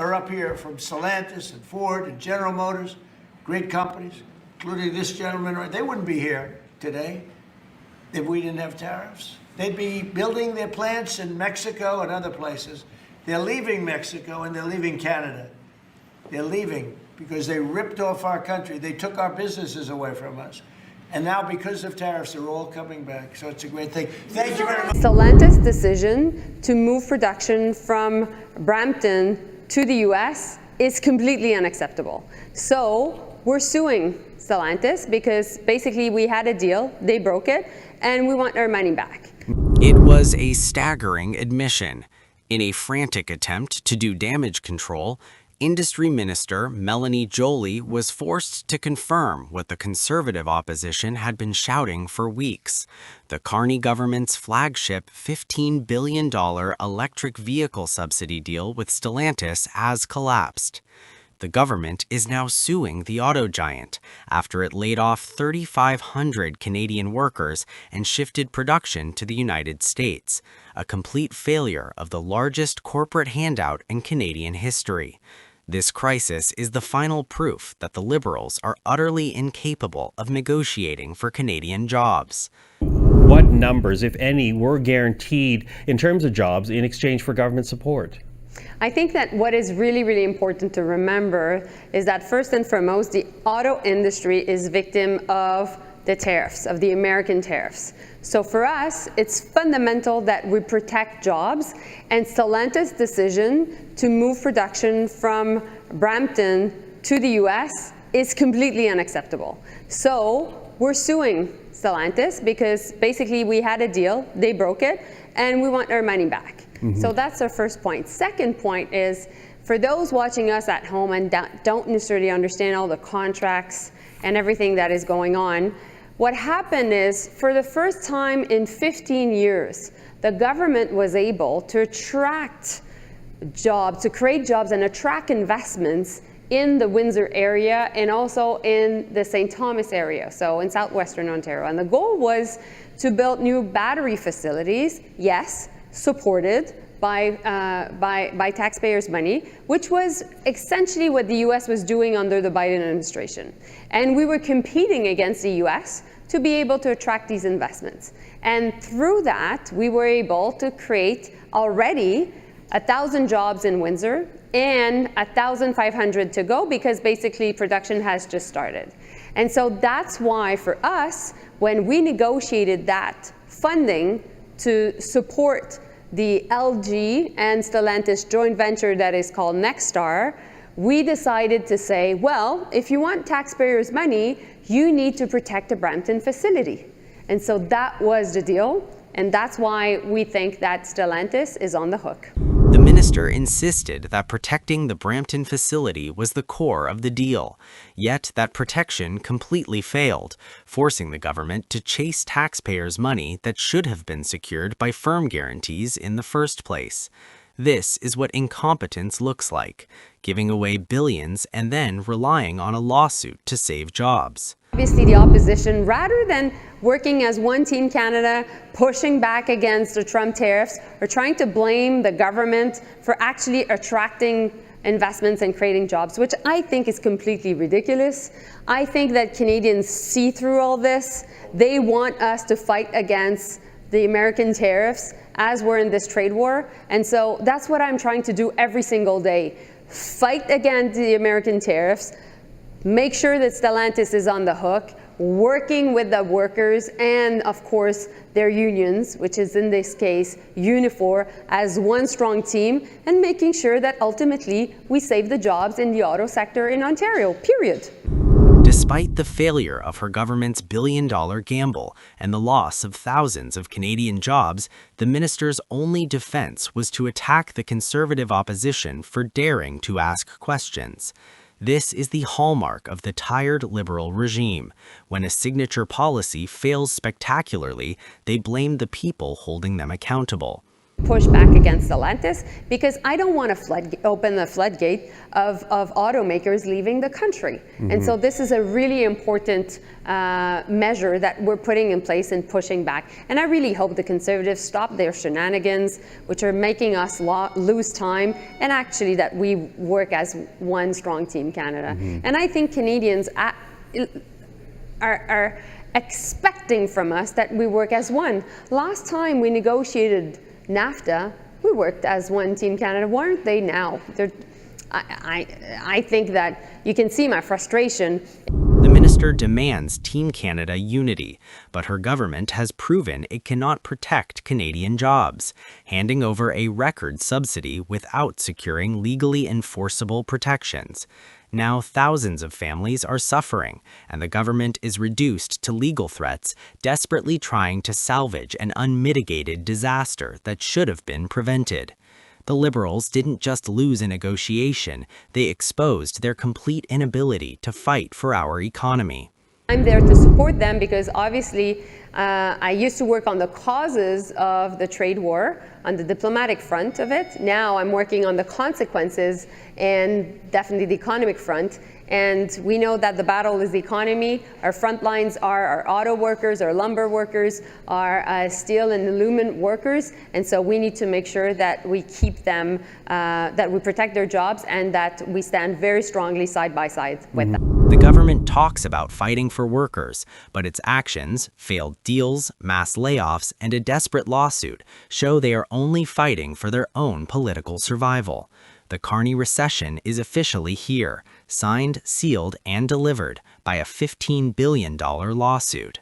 are up here from Stellantis and Ford and General Motors, great companies, including this gentleman, right? They wouldn't be here today if we didn't have tariffs. They'd be building their plants in Mexico and other places. They're leaving Mexico and they're leaving Canada. They're leaving because they ripped off our country. They took our businesses away from us. And now, because of tariffs, they're all coming back. So it's a great thing. Thank you very much. Stellantis' decision to move production from Brampton to the US is completely unacceptable. So we're suing Stellantis because basically we had a deal, they broke it, and we want our money back. It was a staggering admission. In a frantic attempt to do damage control, Industry Minister Melanie Jolie was forced to confirm what the conservative opposition had been shouting for weeks. The Carney government's flagship $15 billion electric vehicle subsidy deal with Stellantis has collapsed. The government is now suing the auto giant after it laid off 3,500 Canadian workers and shifted production to the United States, a complete failure of the largest corporate handout in Canadian history. This crisis is the final proof that the Liberals are utterly incapable of negotiating for Canadian jobs. What numbers, if any, were guaranteed in terms of jobs in exchange for government support? I think that what is really, really important to remember is that first and foremost, the auto industry is victim of the tariffs, of the American tariffs. So for us, it's fundamental that we protect jobs, and Stellantis' decision to move production from Brampton to the US is completely unacceptable. So we're suing Stellantis because basically we had a deal, they broke it, and we want our money back. So that's our first point. Second point is, for those watching us at home and don't necessarily understand all the contracts and everything that is going on, what happened is, for the first time in 15 years, the government was able to attract jobs, to create jobs and attract investments in the Windsor area and also in the St. Thomas area, so in southwestern Ontario. And the goal was to build new battery facilities, yes, supported by taxpayers' money, which was essentially what the US was doing under the Biden administration. And we were competing against the US to be able to attract these investments. And through that, we were able to create already 1,000 jobs in Windsor and 1,500 to go, because basically production has just started. And so that's why for us, when we negotiated that funding to support the LG and Stellantis joint venture that is called Nexstar, we decided to say, well, if you want taxpayers' money, you need to protect the Brampton facility. And so that was the deal, and that's why we think that Stellantis is on the hook. The minister insisted that protecting the Brampton facility was the core of the deal, yet that protection completely failed, forcing the government to chase taxpayers' money that should have been secured by firm guarantees in the first place. This is what incompetence looks like, giving away billions and then relying on a lawsuit to save jobs. Obviously, the opposition, rather than working as one Team Canada, pushing back against the Trump tariffs, are trying to blame the government for actually attracting investments and creating jobs, which I think is completely ridiculous. I think that Canadians see through all this. They want us to fight against the American tariffs as we're in this trade war. And so that's what I'm trying to do every single day. Fight against the American tariffs, make sure that Stellantis is on the hook, working with the workers and, of course, their unions, which is in this case Unifor, as one strong team, and making sure that ultimately we save the jobs in the auto sector in Ontario, period. Despite the failure of her government's billion-dollar gamble and the loss of thousands of Canadian jobs, the minister's only defense was to attack the conservative opposition for daring to ask questions. This is the hallmark of the tired Liberal regime. When a signature policy fails spectacularly, they blame the people holding them accountable. push back against Stellantis, because I don't want to open the floodgate of automakers leaving the country. And so this is a really important measure that we're putting in place and pushing back. And I really hope the Conservatives stop their shenanigans, which are making us lose time, and actually that we work as one strong Team Canada. And I think Canadians are expecting from us that we work as one. Last time we negotiated NAFTA, we worked as one Team Canada, weren't they now? I think that you can see my frustration. The minister demands Team Canada unity, but her government has proven it cannot protect Canadian jobs, handing over a record subsidy without securing legally enforceable protections. Now thousands of families are suffering, and the government is reduced to legal threats, desperately trying to salvage an unmitigated disaster that should have been prevented. The Liberals didn't just lose a negotiation, they exposed their complete inability to fight for our economy. I'm there to support them because obviously I used to work on the causes of the trade war, on the diplomatic front of it. Now I'm working on the consequences and definitely the economic front. And we know that the battle is the economy. Our front lines are our auto workers, our lumber workers, our steel and aluminum workers. And so we need to make sure that we keep them, that we protect their jobs, and that we stand very strongly side by side with them. The government talks about fighting for workers, but its actions, failed deals, mass layoffs, and a desperate lawsuit show they are only fighting for their own political survival. The Carney recession is officially here, signed, sealed, and delivered by a $15 billion lawsuit.